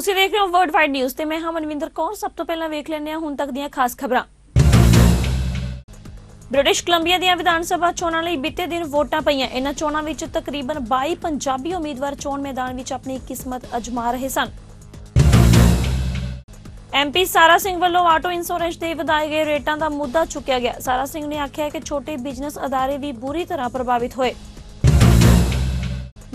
ਤੁਸੀਂ ਦੇਖ ਰਹੇ ਹੋ ਵਰਲਡ ਵਾਈਡ ਨਿਊਜ਼ ਤੇ ਮੈਂ ਹਾਂ ਮਨਵਿੰਦਰ ਕੌਰ। ਸਭ ਤੋਂ ਪਹਿਲਾਂ ਵੇਖ ਲੈਂਦੇ ਹਾਂ ਹੁਣ ਤੱਕ ਦੀਆਂ ਖਾਸ ਖਬਰਾਂ। ਬ੍ਰਿਟਿਸ਼ ਕੋਲੰਬੀਆ ਦੀਆਂ ਵਿਧਾਨ ਸਭਾ ਚੋਣਾਂ ਲਈ ਬੀਤੇ ਦਿਨ ਵੋਟਾਂ ਪਈਆਂ। ਇਨ੍ਹਾਂ ਚੋਣਾਂ ਵਿੱਚ ਤਕਰੀਬਨ 22 ਪੰਜਾਬੀ ਉਮੀਦਵਾਰ ਚੋਣ ਮੈਦਾਨ ਵਿੱਚ ਆਪਣੀ ਕਿਸਮਤ ਅਜ਼ਮਾ ਰਹੇ ਸਨ। MP ਸਾਰਾ ਸਿੰਘ ਵੱਲੋਂ ਆਟੋ ਇੰਸ਼ੋਰੈਂਸ ਦੇ ਵਧਾਏ ਗਏ ਰੇਟਾਂ ਦਾ ਮੁੱਦਾ ਚੁੱਕਿਆ ਗਿਆ। ਸਾਰਾ ਸਿੰਘ ਨੇ ਆਖਿਆ ਕਿ ਛੋਟੇ ਬਿਜ਼ਨਸ ਅਦਾਰੇ ਵੀ ਬੁਰੀ ਤਰ੍ਹਾਂ ਪ੍ਰਭਾਵਿਤ ਹੋਏ।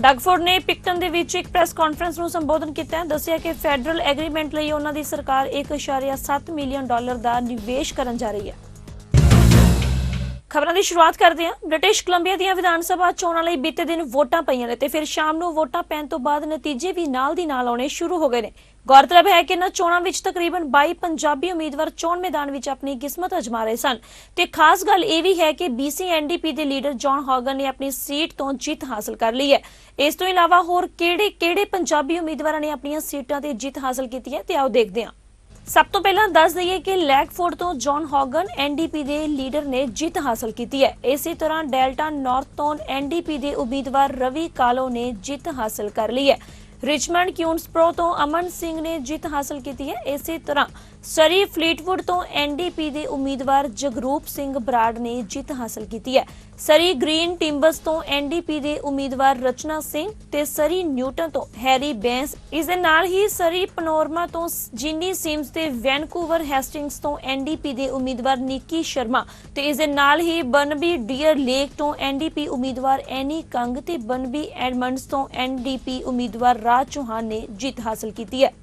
ਡਗਫੋਰਡ ਨੇ ਪਿਕਟਨ ਦੇ ਵਿੱਚ ਇੱਕ ਪ੍ਰੈਸ ਕਾਨਫਰੰਸ ਨੂੰ ਸੰਬੋਧਨ ਕੀਤਾ। ਦੱਸਿਆ ਕਿ ਫੈਡਰਲ ਐਗਰੀਮੈਂਟ ਲਈ ਉਹਨਾਂ ਦੀ ਸਰਕਾਰ $1.7 ਮਿਲੀਅਨ ਦਾ ਨਿਵੇਸ਼ ਕਰਨ ਜਾ ਰਹੀ ਹੈ। ਖਬਰਾਂ ਦੀ ਸ਼ੁਰੂਆਤ ਕਰਦੇ ਹਾਂ। ਬ੍ਰਿਟਿਸ਼ ਕੋਲੰਬੀਆ ਦੀਆਂ ਵਿਧਾਨ ਸਭਾ ਚੋਣਾਂ ਲਈ ਬੀਤੇ ਦਿਨ ਵੋਟਾਂ ਪਈਆਂ ਨੇ ਤੇ ਫਿਰ ਸ਼ਾਮ ਨੂੰ ਵੋਟਾਂ ਪੈਣ ਤੋਂ ਬਾਅਦ ਨਤੀਜੇ ਵੀ ਨਾਲ ਦੀ ਨਾਲ ਆਉਣੇ ਸ਼ੁਰੂ ਹੋ ਗਏ ਨੇ। ਗੌਰਤਲਬ ਹੈ ਕਿ ਇਨ੍ਹਾਂ ਚੋਣਾਂ ਵਿੱਚ ਤਕਰੀਬਨ 22 ਪੰਜਾਬੀ ਉਮੀਦਵਾਰ ਚੋਣ ਮੈਦਾਨ ਵਿੱਚ ਆਪਣੀ ਕਿਸਮਤ ਅਜ਼ਮਾ ਰਹੇ ਸਨ ਤੇ ਖਾਸ ਗੱਲ ਇਹ ਵੀ ਹੈ ਕਿ BC NDP ਦੇ ਲੀਡਰ ਜੌਨ ਹੌਗਨ ਨੇ ਆਪਣੀ ਸੀਟ ਤੋਂ ਜਿੱਤ ਹਾਸਲ ਕਰ ਲਈ ਹੈ। ਇਸ ਤੋਂ ਇਲਾਵਾ ਹੋਰ ਕਿਹੜੇ ਪੰਜਾਬੀ ਉਮੀਦਵਾਰਾਂ ਨੇ ਆਪਣੀਆਂ ਸੀਟਾਂ ਤੇ ਜਿੱਤ ਹਾਸਲ ਕੀਤੀ ਹੈ ਤੇ ਆਓ ਦੇਖਦੇ ਹਾਂ। ਸਭ ਤੋਂ ਪਹਿਲਾਂ ਦੱਸ ਦਈਏ ਕਿ ਲੈਗਫੋਰਡ ਤੋਂ ਜੌਨ ਹੌਗਨ NDP ਦੇ ਲੀਡਰ ਨੇ ਜਿੱਤ ਹਾਸਲ ਕੀਤੀ ਹੈ। ਇਸੇ ਤਰ੍ਹਾਂ ਡੈਲਟਾ ਨਾਰਥ ਤੋਂ NDP ਦੇ ਉਮੀਦਵਾਰ ਰਵੀ ਕਾਲੋ ਨੇ ਜਿੱਤ ਹਾਸਲ ਕਰ ਲਈ ਹੈ। ਰਿਚਮੰਡ ਕਿਊਨਸਪਰੋ ਤੋਂ ਅਮਨ ਸਿੰਘ ਨੇ ਜਿੱਤ ਹਾਸਲ ਕੀਤੀ ਹੈ। ਇਸੇ ਤਰ੍ਹਾਂ ਸਰੀ ਫਲੀਟਵੁੱਡ ਤੋਂ NDP ਦੇ ਉਮੀਦਵਾਰ ਜਗਰੂਪ ਸਿੰਘ ਬਰਾੜ ਨੇ ਜਿੱਤ ਹਾਸਲ ਕੀਤੀ ਹੈ। ਸਰੀ ਗ੍ਰੀਨ ਟਿੰਬਰਸ ਤੋਂ NDP ਦੇ ਉਮੀਦਵਾਰ ਰਚਨਾ ਸਿੰਘ ਤੇ ਸਰੀ ਨਿਊਟਨ ਤੋਂ ਹੈਰੀ ਬੈਂਸ। ਇਸ ਦੇ ਨਾਲ ਹੀ ਸਰੀ ਪਨੋਰਮਾ ਤੋਂ ਜਿਨੀ ਸਿਮਸ ਤੇ ਵੈਨਕੂਵਰ ਹੈਸਟਿੰਗਸ ਤੋਂ NDP ਦੇ ਉਮੀਦਵਾਰ ਨਿੱਕੀ ਸ਼ਰਮਾ ਤੇ ਇਸ ਦੇ ਨਾਲ ਹੀ ਬਨਬੀ ਡੀਅਰ ਲੇਕ ਤੋਂ NDP ਉਮੀਦਵਾਰ ਐਨੀ ਕੰਗ ਤੇ ਬਨਬੀ ਐਡਮੰਡਸ ਤੋਂ NDP ਉਮੀਦਵਾਰ ਰਾਜ ਚੌਹਾਨ ਨੇ ਜਿੱਤ ਹਾਸਲ ਕੀਤੀ ਹੈ।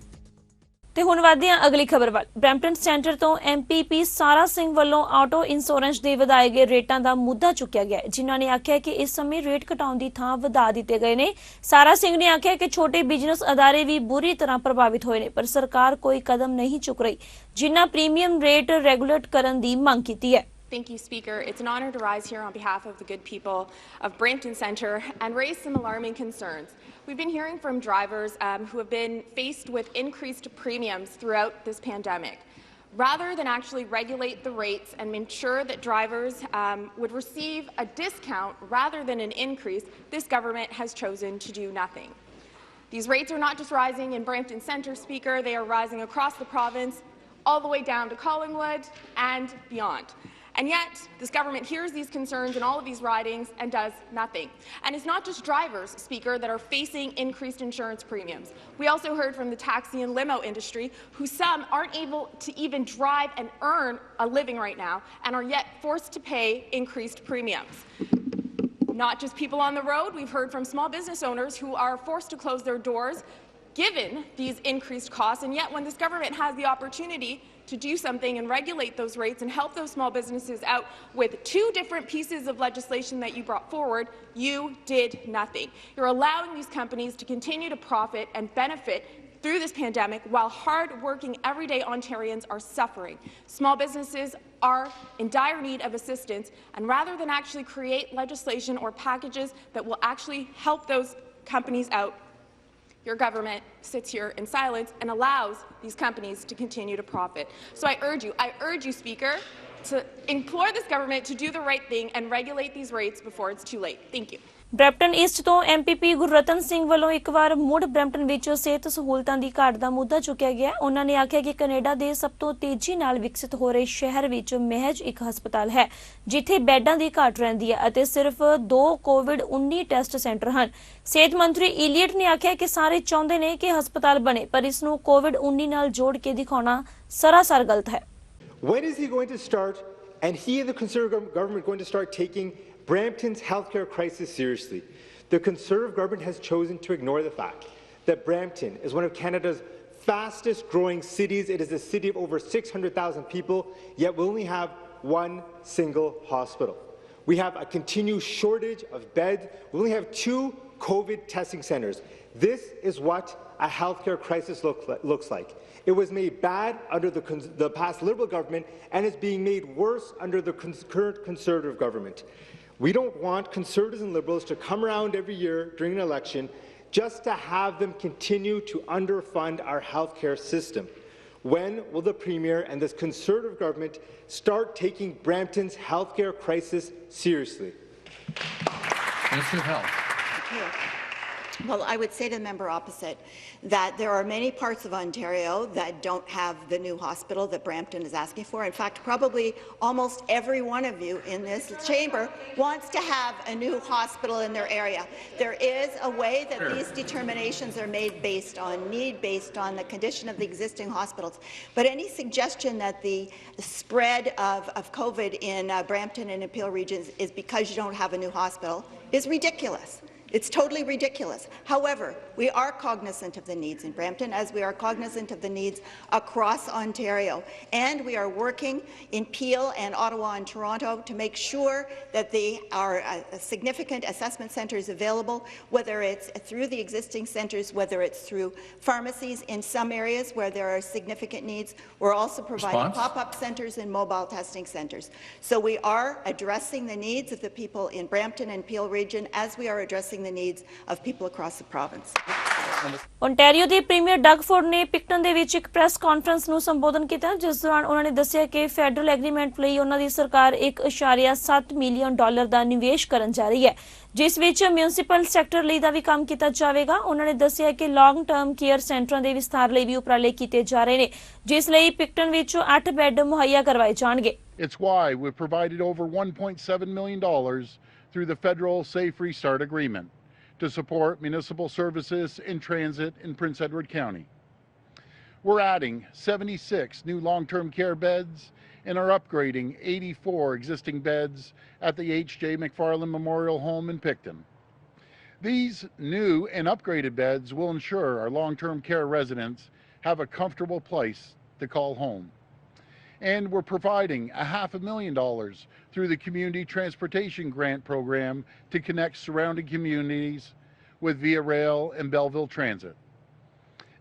ਤੇ ਹੁਣ ਵਧਦੇ ਹਾਂ ਅਗਲੀ ਖਬਰ ਵੱਲ। ਬਰੈਂਪਟਨ ਸੈਂਟਰ ਤੋਂ MPP ਸਾਰਾ ਸਿੰਘ ਵੱਲੋਂ ਆਟੋ ਇੰਸ਼ੋਰੈਂਸ ਦੇ ਵਧਾਏ ਗਏ ਰੇਟਾਂ ਦਾ ਮੁੱਦਾ ਚੁੱਕਿਆ ਗਿਆ, ਜਿਨ੍ਹਾਂ ਨੇ ਆਖਿਆ ਕਿ ਇਸ ਸਮੇਂ ਰੇਟ ਘਟਾਉਣ ਦੀ ਥਾਂ ਵਧਾ ਦਿੱਤੇ ਗਏ ਨੇ। ਸਾਰਾ ਸਿੰਘ ਨੇ ਆਖਿਆ ਕਿ ਛੋਟੇ ਬਿਜ਼ਨਸ ਅਦਾਰੇ ਵੀ ਬੁਰੀ ਤਰ੍ਹਾਂ ਪ੍ਰਭਾਵਿਤ ਹੋਏ ਨੇ, ਪਰ ਸਰਕਾਰ ਕੋਈ ਕਦਮ ਨਹੀਂ ਚੁੱਕ ਰਹੀ ਜਿਨ੍ਹਾਂ ਪ੍ਰੀਮੀਅਮ ਰੇਟ ਰੈਗੂਲੇਟ ਕਰਨ ਦੀ ਮੰਗ ਕੀਤੀ ਹੈ। Thank you, Speaker. It's an honor to rise here on behalf of the good people of Brampton Centre and raise some alarming concerns. We've been hearing from drivers who have been faced with increased premiums throughout this pandemic. Rather than actually regulate the rates and ensure that drivers would receive a discount rather than an increase, this government has chosen to do nothing. These rates are not just rising in Brampton Centre, Speaker, they are rising across the province, all the way down to Collingwood and beyond. And yet, this government hears these concerns in all of these ridings and does nothing. And it's not just drivers, Speaker, that are facing increased insurance premiums. We also heard from the taxi and limo industry, who some aren't able to even drive and earn a living right now and are yet forced to pay increased premiums. Not just people on the road, we've heard from small business owners who are forced to close their doors given these increased costs, and yet when this government has the opportunity to do something and regulate those rates and help those small businesses out with 2 different pieces of legislation that you brought forward, you did nothing. You're allowing these companies to continue to profit and benefit through this pandemic while hard-working everyday Ontarians are suffering. Small businesses are in dire need of assistance, and rather than actually create legislation or packages that will actually help those companies out, your government sits here in silence and allows these companies to continue to profit. So I urge you, Speaker, to implore this government to do the right thing and regulate these rates before it's too late. Thank you. Brampton East ਤੋਂ MPP Gurratan Singh ਵੱਲੋਂ ਇੱਕ ਵਾਰ ਮੁੜ Brampton ਵਿੱਚ ਸਿਹਤ ਸਹੂਲਤਾਂ ਦੀ ਘਾਟ ਦਾ ਮੁੱਦਾ ਚੁੱਕਿਆ ਗਿਆ। ਉਹਨਾਂ ਨੇ ਆਖਿਆ ਕਿ ਕੈਨੇਡਾ ਦੇ ਸਭ ਤੋਂ ਤੇਜ਼ੀ ਨਾਲ ਵਿਕਸਿਤ ਹੋ ਰਹੇ ਸ਼ਹਿਰ ਵਿੱਚ ਮਹਿਜ ਇੱਕ ਹਸਪਤਾਲ ਹੈ ਜਿੱਥੇ ਬੈੱਡਾਂ ਦੀ ਘਾਟ ਰਹਿੰਦੀ ਹੈ ਅਤੇ ਸਿਰਫ 2 COVID-19 ਟੈਸਟ ਸੈਂਟਰ ਹਨ। ਸਿਹਤ ਮੰਤਰੀ ਇਲੀਅਟ ਨੇ ਆਖਿਆ ਕਿ ਸਾਰੇ ਚਾਹੁੰਦੇ ਨੇ ਕਿ ਹਸਪਤਾਲ ਬਣੇ, ਪਰ ਇਸ ਨੂੰ COVID-19 ਨਾਲ ਜੋੜ ਕੇ ਦਿਖਾਉਣਾ ਸਰਾਸਰ ਗਲਤ ਹੈ। When is he going to start, and he and the Conservative government going to start taking Brampton's healthcare crisis seriously? The Conservative government has chosen to ignore the fact that Brampton is one of Canada's fastest growing cities. It is a city of over 600,000 people, yet we only have one single hospital. We have a continued shortage of beds. We only have 2 COVID testing centers. This is what a healthcare crisis looks like. It was made bad under the past Liberal government and is being made worse under the current Conservative government. We don't want Conservatives and Liberals to come around every year during an election just to have them continue to underfund our healthcare system. When will the Premier and this Conservative government start taking Brampton's healthcare crisis seriously? Minister of Health. Well, I would say to the member opposite that there are many parts of Ontario that don't have the new hospital that Brampton is asking for. In fact, probably almost every one of you in this chamber wants to have a new hospital in their area. There is a way that these determinations are made based on need, based on the condition of the existing hospitals. But any suggestion that the spread of COVID in Brampton and in Peel regions is because you don't have a new hospital is ridiculous. It's totally ridiculous. However, we are cognizant of the needs in Brampton, as we are cognizant of the needs across Ontario. And we are working in Peel and Ottawa and Toronto to make sure that there are significant assessment centres available, whether it's through the existing centres, whether it's through pharmacies in some areas where there are significant needs. We're also providing pop-up centres and mobile testing centres. So we are addressing the needs of the people in Brampton and Peel region as we are addressing the needs of people across the province. Ontario ਦੇ premier Doug Ford ਨੇ ਪਿਕਟਨ ਦੇ ਵਿੱਚ ਇੱਕ press conference ਨੂੰ ਸੰਬੋਧਨ ਕੀਤਾ, ਜਿਸ ਦੌਰਾਨ ਉਹਨਾਂ ਨੇ ਦੱਸਿਆ ਕਿ ਫੈਡਰਲ ਐਗਰੀਮੈਂਟ ਲਈ ਉਹਨਾਂ ਦੀ ਸਰਕਾਰ $1.7 ਮਿਲੀਅਨ ਦਾ ਨਿਵੇਸ਼ ਕਰਨ ਜਾ ਰਹੀ ਹੈ, ਜਿਸ ਵਿੱਚ ਮਿਊਨਿਸਪਲ ਸੈਕਟਰ ਲਈ ਦਾ ਵੀ ਕੰਮ ਕੀਤਾ ਜਾਵੇਗਾ। ਉਹਨਾਂ ਨੇ ਦੱਸਿਆ ਕਿ ਲੌਂਗ ਟਰਮ ਕੇਅਰ ਸੈਂਟਰਾਂ ਦੇ ਵਿਸਥਾਰ ਲਈ ਵੀ ਉਪਰਾਲੇ ਕੀਤੇ ਜਾ ਰਹੇ ਨੇ, ਜਿਸ ਲਈ ਪਿਕਟਨ ਵਿੱਚ 8 ਬੈੱਡ ਮੁਹੱਈਆ ਕਰਵਾਏ ਜਾਣਗੇ। It's why we've provided over $1.7 million through the federal Safe Restart Agreement to support municipal services in transit in Prince Edward County. We're adding 76 new long-term care beds and are upgrading 84 existing beds at the H.J. McFarland Memorial Home in Picton. These new and upgraded beds will ensure our long-term care residents have a comfortable place to call home. And we're providing $500,000 through the Community Transportation Grant Program to connect surrounding communities with Via Rail and Belleville Transit.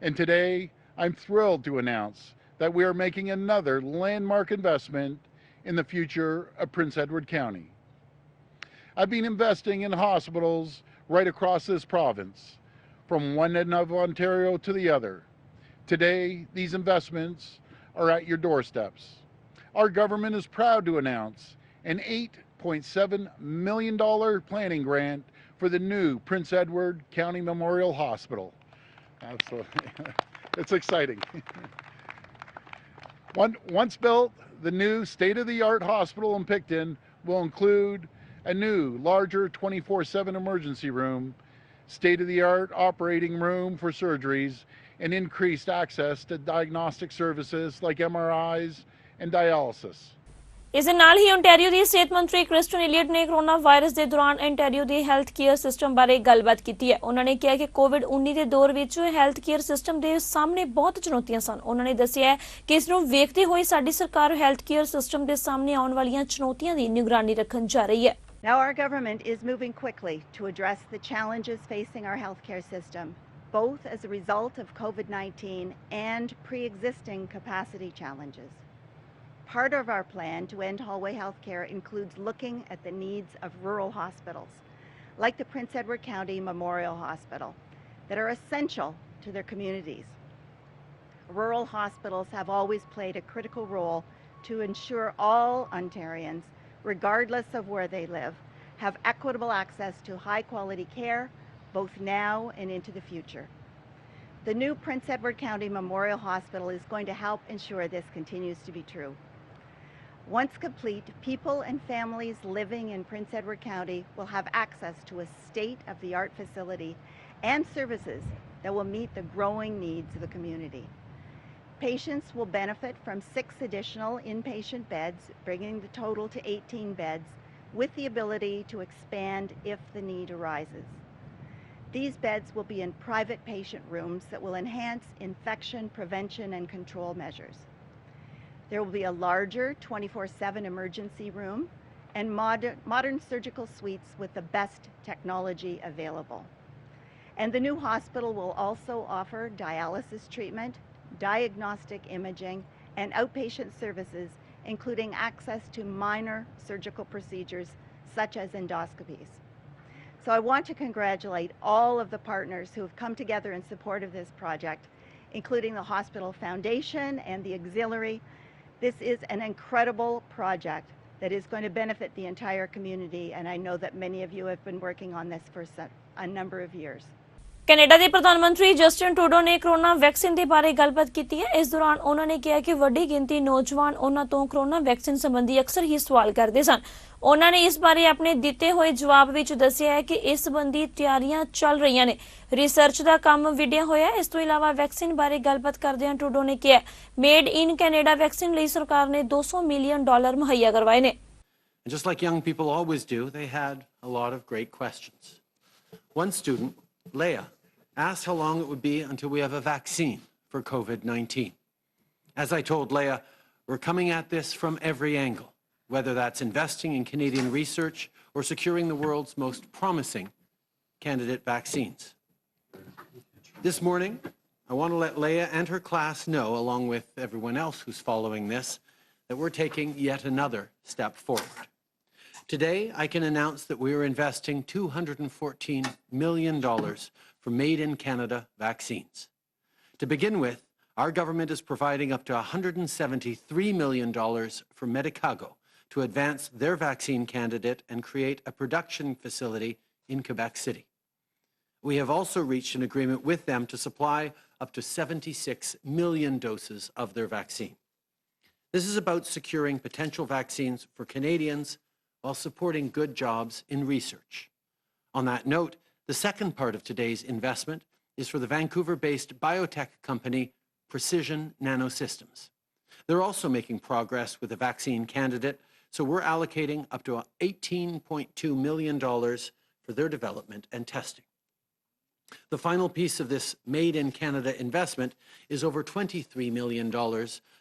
And today, I'm thrilled to announce that we are making another landmark investment in the future of Prince Edward County. I've been investing in hospitals right across this province, from one end of Ontario to the other. Today, these investments are at your doorsteps. Our government is proud to announce an $8.7 million planning grant for the new Prince Edward County Memorial Hospital. Absolutely. It's exciting. Once built, the new state-of-the-art hospital in Picton will include a new, larger 24/7 emergency room, state-of-the-art operating room for surgeries, and increased access to diagnostic services like MRIs and dialysis. ਇਸ ਦੇ ਨਾਲ ਹੀ Ontario ਦੀ ਸਿਹਤ ਮੰਤਰੀ Kristen Eliot ਨੇ corona virus ਦੇ ਦੌਰਾਨ Ontario ਦੇ health care system ਬਾਰੇ ਗੱਲਬਾਤ ਕੀਤੀ ਹੈ। ਉਹਨਾਂ ਨੇ ਕਿਹਾ ਕਿ ਕੋਵਿਡ-19 ਦੇ ਦੌਰ ਵਿੱਚ ਹੈਲਥ ਕੇਅਰ ਸਿਸਟਮ ਦੇ ਸਾਹਮਣੇ ਬਹੁਤ ਚੁਣੌਤੀਆਂ ਸਨ। ਉਹਨਾਂ ਨੇ ਦੱਸਿਆ ਕਿ ਇਸ ਨੂੰ ਵੇਖਦੇ ਹੋਏ ਸਾਡੀ ਸਰਕਾਰ ਹੈਲਥ ਕੇਅਰ ਸਿਸਟਮ ਦੇ ਸਾਹਮਣੇ ਆਉਣ ਵਾਲੀਆਂ ਚੁਣੌਤੀਆਂ ਦੀ ਨਿਗਰਾਨੀ ਰੱਖਣ ਜਾ ਰਹੀ ਹੈ। Now our government is moving quickly to address the challenges facing our healthcare system, both as a result of COVID-19 and pre-existing capacity challenges. Part of our plan to end hallway healthcare includes looking at the needs of rural hospitals, like the Prince Edward County Memorial Hospital, that are essential to their communities. Rural hospitals have always played a critical role to ensure all Ontarians, regardless of where they live, have equitable access to high-quality care, both now and into the future. The new Prince Edward County Memorial Hospital is going to help ensure this continues to be true. Once complete, people and families living in Prince Edward County will have access to a state-of-the-art facility and services that will meet the growing needs of the community. Patients will benefit from 6 additional inpatient beds, bringing the total to 18 beds, with the ability to expand if the need arises. These beds will be in private patient rooms that will enhance infection prevention and control measures. There will be a larger 24/7 emergency room and modern surgical suites with the best technology available. And the new hospital will also offer dialysis treatment, diagnostic imaging, and outpatient services, including access to minor surgical procedures such as endoscopies. So I want to congratulate all of the partners who have come together in support of this project, including the Hospital Foundation and the Auxiliary. This is an incredible project that is going to benefit the entire community, and I know that many of you have been working on this for a number of years. Canada ਦੇ ਪ੍ਰਧਾਨ ਮੰਤਰੀ Justin Trudeau ਨੇ corona vaccine ਦੇ ਬਾਰੇ ਗੱਲਬਾਤ ਕੀਤੀ ਹੈ। ਇਸ ਦੌਰਾਨ ਉਹਨਾਂ ਨੇ ਕਿਹਾ ਕਿ ਵੱਡੀ ਗਿਣਤੀ ਨੌਜਵਾਨ ਉਹਨਾਂ ਤੋਂ ਕਰੋਨਾ ਵੈਕਸੀਨ ਸੰਬੰਧੀ ਅਕਸਰ ਹੀ ਸਵਾਲ ਕਰਦੇ ਸਨ। ਉਹਨਾਂ ਨੇ ਇਸ ਬਾਰੇ ਆਪਣੇ ਦਿੱਤੇ ਹੋਏ ਜਵਾਬ ਵਿੱਚ ਦੱਸਿਆ ਹੈ ਕਿ ਇਸ ਸੰਬੰਧੀ ਤਿਆਰੀਆਂ ਚੱਲ ਰਹੀਆਂ ਨੇ, ਰਿਸਰਚ ਦਾ ਕੰਮ ਵਿੱਢਿਆ ਹੋਇਆ ਹੈ। ਇਸ ਤੋਂ ਇਲਾਵਾ ਵੈਕਸੀਨ ਬਾਰੇ ਗੱਲਬਾਤ ਕਰਦਿਆਂ ਟਰੂਡੋ ਨੇ ਕਿਹਾ ਮੇਡ ਇਨ ਕੈਨੇਡਾ ਵੈਕਸੀਨ ਲਈ ਸਰਕਾਰ ਨੇ $200 ਮਿਲੀਅਨ ਮੁਹੱਈਆ ਕਰਵਾਏ ਨੇ। And just like young people always do, they had a lot of great questions. One student, Leah, asked how long it would be until we have a vaccine for COVID-19. As I told Leah, we're coming at this from every angle, whether that's investing in Canadian research or securing the world's most promising candidate vaccines. This morning, I want to let Leah and her class know, along with everyone else who's following this, that we're taking yet another step forward. Today, I can announce that we are investing $214 million for Made in Canada vaccines. To begin with, our government is providing up to $173 million for Medicago to advance their vaccine candidate and create a production facility in Quebec City. We have also reached an agreement with them to supply up to 76 million doses of their vaccine. This is about securing potential vaccines for Canadians while supporting good jobs in research. On that note, the second part of today's investment is for the Vancouver-based biotech company Precision Nanosystems. They're also making progress with a vaccine candidate, so we're allocating up to $18.2 million for their development and testing. The final piece of this Made in Canada investment is over $23 million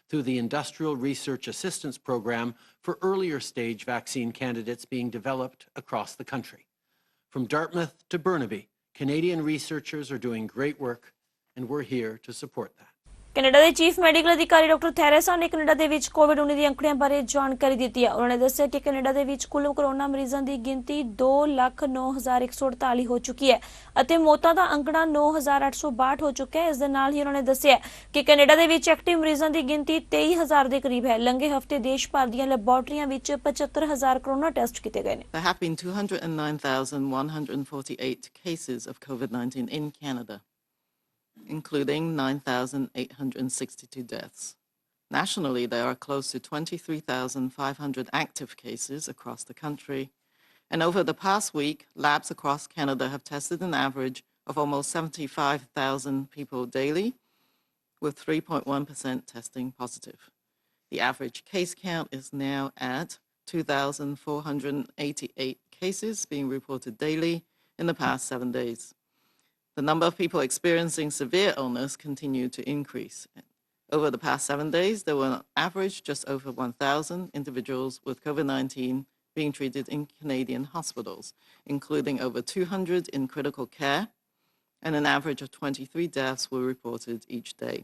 through the Industrial Research Assistance Program for earlier stage vaccine candidates being developed across the country. From Dartmouth to Burnaby, Canadian researchers are doing great work, and we're here to support that. Canada ਦੇ chief medical ਅਧਿਕਾਰੀ doctor Theresa ਨੇ Canada ਦੇ ਵਿੱਚ ਕੋਵਿਡ-19 ਦੀਆਂ ਅੰਕੜਿਆਂ ਬਾਰੇ ਜਾਣਕਾਰੀ ਦਿੱਤੀ ਹੈ। ਉਹਨਾਂ ਨੇ ਦੱਸਿਆ ਕਿ ਕੈਨੇਡਾ ਦੇ ਵਿੱਚ ਕੁੱਲ ਕੋਰੋਨਾ ਮਰੀਜ਼ਾਂ ਦੀ ਗਿਣਤੀ 2,09,148 ਹੋ ਚੁੱਕੀ ਹੈ ਅਤੇ ਮੌਤਾਂ ਦਾ ਅੰਕੜਾ 9,862 ਹੋ ਚੁੱਕਾ ਹੈ। ਇਸ ਦੇ ਨਾਲ ਹੀ ਉਹਨਾਂ ਨੇ ਦੱਸਿਆ ਕਿ ਕੈਨੇਡਾ ਦੇ ਵਿੱਚ ਐਕਟਿਵ ਮਰੀਜ਼ਾਂ ਦੀ ਗਿਣਤੀ 23,000 ਦੇ ਕਰੀਬ ਹੈ। ਲੰਘੇ ਹਫ਼ਤੇ ਦੇਸ਼ ਭਰ ਦੀਆਂ ਲੈਬੋਰਟਰੀਆਂ ਵਿੱਚ 75,000 ਕਰੋਨਾ ਟੈਸਟ ਕੀਤੇ ਗਏ ਨੇ। There have been 209,148 cases of COVID-19 in Canada, including 9,862 deaths. Nationally, there are close to 23,500 active cases across the country, and over the past week, labs across Canada have tested an average of almost 75,000 people daily, with 3.1% testing positive. The average case count is now at 2,488 cases being reported daily in the past 7 days. The number of people experiencing severe illness continued to increase. Over the past 7 days, there were on average just over 1,000 individuals with COVID-19 being treated in Canadian hospitals, including over 200 in critical care, and an average of 23 deaths were reported each day.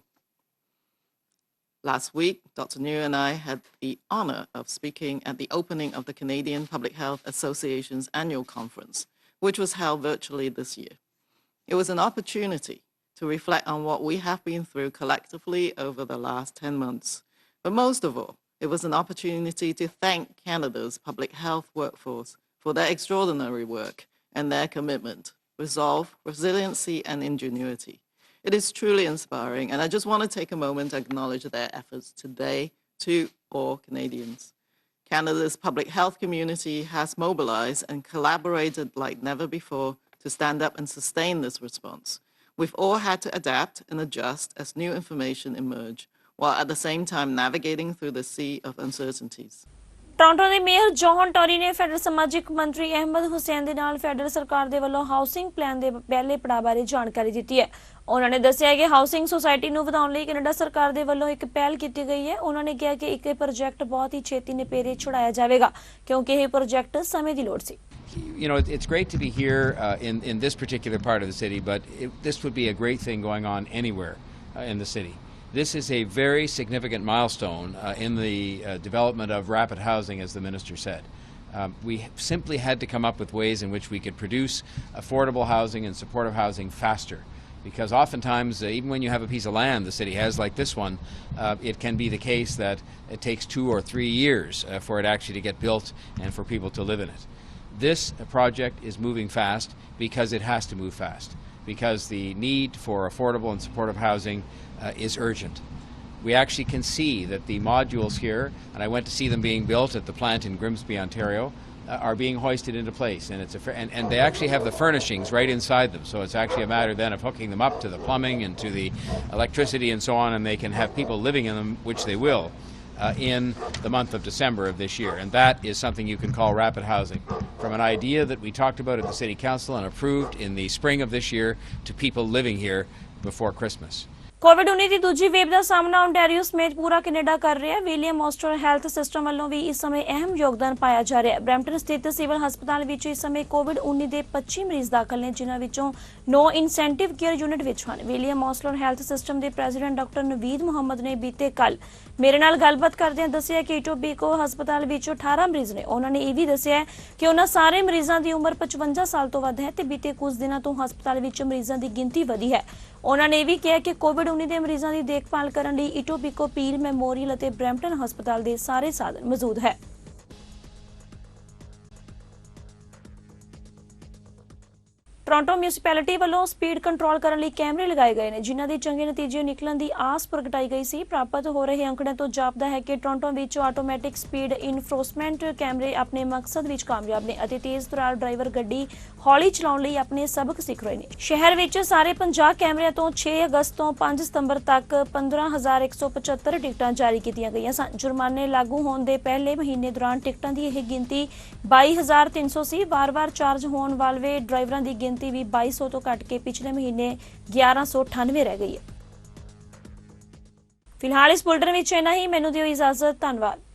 Last week, Dr. New and I had the honor of speaking at the opening of the Canadian Public Health Association's annual conference, which was held virtually this year. It was an opportunity to reflect on what we have been through collectively over the last 10 months. But most of all, it was an opportunity to thank Canada's public health workforce for their extraordinary work and their commitment, resolve, resiliency, and ingenuity. It is truly inspiring, and I just want to take a moment to acknowledge their efforts today to all Canadians. Canada's public health community has mobilized and collaborated like never before to stand up and sustain this response. We've all had to adapt and adjust as new information emerge, while at the same time navigating through the sea of uncertainties. Toronto ਦੇ mayor John Tory ਨੇ federal ਸਮਾਜਿਕ ਮੰਤਰੀ ਅਹਿਮਦ ਹੁਸੈਨ ਦੇ ਨਾਲ federal ਸਰਕਾਰ ਦੇ ਵੱਲੋਂ housing plan ਦੇ ਪਹਿਲੇ ਪੜਾਅ ਬਾਰੇ ਜਾਣਕਾਰੀ ਦਿੱਤੀ ਹੈ। ਉਹਨਾਂ ਨੇ ਦੱਸਿਆ ਕਿ ਹਾਊਸਿੰਗ ਸੁਸਾਇਟੀ ਨੂੰ ਵਧਾਉਣ ਲਈ ਕੈਨੇਡਾ ਸਰਕਾਰ ਦੇ ਵੱਲੋਂ ਇੱਕ ਪਹਿਲ ਕੀਤੀ ਗਈ ਹੈ। ਉਹਨਾਂ ਨੇ ਕਿਹਾ ਕਿ ਇੱਕ ਪ੍ਰੋਜੈਕਟ ਬਹੁਤ ਹੀ ਛੇਤੀ ਨਿਪੇਰੇ ਛੁਡਾਇਆ ਜਾਵੇਗਾ ਕਿਉਂਕਿ ਇਹ ਪ੍ਰੋਜੈਕਟ ਸਮੇਂ ਦੀ ਲੋੜ ਸੀ। You know, it's great to be here in this particular part of the city, but this would be a great thing going on anywhere in the city. This is a very significant milestone in the development of rapid housing, as the minister said. We simply had to come up with ways in which we could produce affordable housing and supportive housing faster. Because oftentimes, even when you have a piece of land the city has like this one, it can be the case that it takes 2 or 3 years for it actually to get built and for people to live in it. This project is moving fast because it has to move fast. because the need for affordable and supportive housing is urgent. We actually can see that the modules here, and I went to see them being built at the plant in Grimsby, Ontario, are being hoisted into place, and and they actually have the furnishings right inside them. So it's actually a matter then of hooking them up to the plumbing and to the electricity and so on, and they can have people living in them, which they will, in the month of December of this year. And that is something you can call rapid housing. From an idea that we talked about at the City Council and approved in the spring of this year to people living here before Christmas. ਕੋਵਿਡ-19 ਦੀ ਦੂਜੀ wave ਦਾ ਸਾਹਮਣਾ ontario ਸਮੇਤ ਪੂਰਾ Canada ਕਰ ਰਿਹਾ ਹੈ। William ਔਸਟਰ health system ਵੱਲੋਂ ਵੀ ਇਸ ਸਮੇਂ ਅਹਿਮ ਯੋਗਦਾਨ ਪਾਇਆ ਜਾ ਰਿਹਾ ਹੈ। ਬਰੈਂਪਟਨ ਸਥਿਤ ਸਿਵਲ ਹਸਪਤਾਲ ਵਿੱਚ ਇਸ ਸਮੇਂ ਕੋਵਿਡ-19 ਦੇ 25 ਮਰੀਜ਼ ਦਾਖਲ ਨੇ, ਜਿਨ੍ਹਾਂ ਵਿੱਚੋਂ 9 ਇਨਸੈਂਟਿਵ ਕੇਅਰ ਯੂਨਿਟ ਵਿੱਚ ਹਨ। ਵਿਲੀਅਮ ਔਸਟਰ ਹੈਲਥ ਸਿਸਟਮ ਦੇ ਪ੍ਰੈਜ਼ੀਡੈਂਟ ਡਾਕਟਰ ਨਵੀਦ ਮੁਹੰਮਦ ਨੇ ਬੀਤੇ ਕੱਲ ਮੇਰੇ ਨਾਲ ਗੱਲਬਾਤ ਕਰਦਿਆਂ ਦੱਸਿਆ ਕਿ ਇਟੋਬੀਕੋ ਹਸਪਤਾਲ ਵਿੱਚ 18 ਮਰੀਜ਼ ਨੇ। ਉਹਨਾਂ ਨੇ ਇਹ ਵੀ ਦੱਸਿਆ ਕਿ ਉਹਨਾਂ ਸਾਰੇ ਮਰੀਜ਼ਾਂ ਦੀ ਉਮਰ 55 ਸਾਲ ਤੋਂ ਵੱਧ ਹੈ ਤੇ ਬੀਤੇ ਕੁਝ ਦਿਨਾਂ ਤੋਂ ਹਸਪਤਾਲ ਵਿੱਚ ਮਰੀਜ਼ਾਂ ਦੀ ਗਿਣਤੀ ਵਧੀ ਹੈ। ਉਹਨਾਂ ਨੇ ਇਹ ਵੀ ਕਿਹਾ ਕਿ ਕੋਵਿਡ-19 ਦੇ ਮਰੀਜ਼ਾਂ ਦੀ ਦੇਖਭਾਲ ਕਰਨ ਲਈ ਇਟੋਬੀਕੋ ਪੀਲ ਮੈਮੋਰੀਅਲ ਅਤੇ ਬਰੈਂਪਟਨ ਹਸਪਤਾਲ ਦੇ ਸਾਰੇ ਸਾਧਨ ਮੌਜੂਦ ਹੈ। ਟੋਰਾਂਟੋ ਮਿਊਨਿਸਪੈਲਿਟੀ ਵੱਲੋਂ ਸਪੀਡ ਕੰਟਰੋਲ ਕਰਨ ਲਈ ਕੈਮਰੇ ਲਗਾਏ ਗਏ ਨੇ, ਜਿਨ੍ਹਾਂ ਦੇ ਚੰਗੇ ਨਤੀਜੇ ਨਿਕਲਣ ਦੀ ਆਸ ਪ੍ਰਗਟਾਈ ਗਈ ਸੀ। ਪ੍ਰਾਪਤ ਹੋ ਰਹੇ ਅੰਕੜਿਆਂ ਤੋਂ ਜਾਪਦਾ ਹੈ ਕਿ ਟੋਰਾਂਟੋ ਵਿੱਚ ਆਟੋਮੈਟਿਕ ਸਪੀਡ ਇਨਫੋਰਸਮੈਂਟ ਕੈਮਰੇ ਆਪਣੇ ਮਕਸਦ ਵਿੱਚ ਕਾਮਯਾਬ ਨੇ ਅਤੇ ਤੇਜ਼ ਰਫ਼ਤਾਰ ਡਰਾਈਵਰ ਗੱਡੀ ਹੌਲੀ ਚਲਾਉਣ ਲਈ ਆਪਣੇ ਸਬਕ ਸਿੱਖ ਰਹੇ ਨੇ। ਸ਼ਹਿਰ ਵਿੱਚ ਸਾਰੇ 50 ਕੈਮਰਿਆਂ ਤੋਂ 6 ਅਗਸਤ ਤੋਂ 5 ਸਤੰਬਰ ਤੱਕ 15,175 ਟਿਕਟਾਂ ਜਾਰੀ ਕੀਤੀਆਂ ਗਈਆਂ ਸਨ। ਜੁਰਮਾਨੇ ਲਾਗੂ ਹੋਣ ਦੇ ਪਹਿਲੇ ਮਹੀਨੇ ਦੌਰਾਨ ਟਿਕਟਾਂ ਦੀ ਇਹ ਗਿਣਤੀ 22,300 ਸੀ। ਵਾਰ-ਵਾਰ ਚਾਰਜ ਹੋਣ ਵਾਲੇ ਡਰਾਈਵਰਾਂ ਦੀ ਗਿਣਤੀ ਵੀ 2200 ਤੋਂ ਘਟ ਕੇ ਪਿਛਲੇ ਮਹੀਨੇ 1198 ਰਹਿ ਗਈ ਹੈ। ਫਿਲਹਾਲ ਇਸ ਬੁਲਟਨ ਵਿੱਚ ਇੰਨਾ ਹੀ। ਮੈਨੂੰ ਦਿਓ ਇਜਾਜ਼ਤ। ਧੰਨਵਾਦ।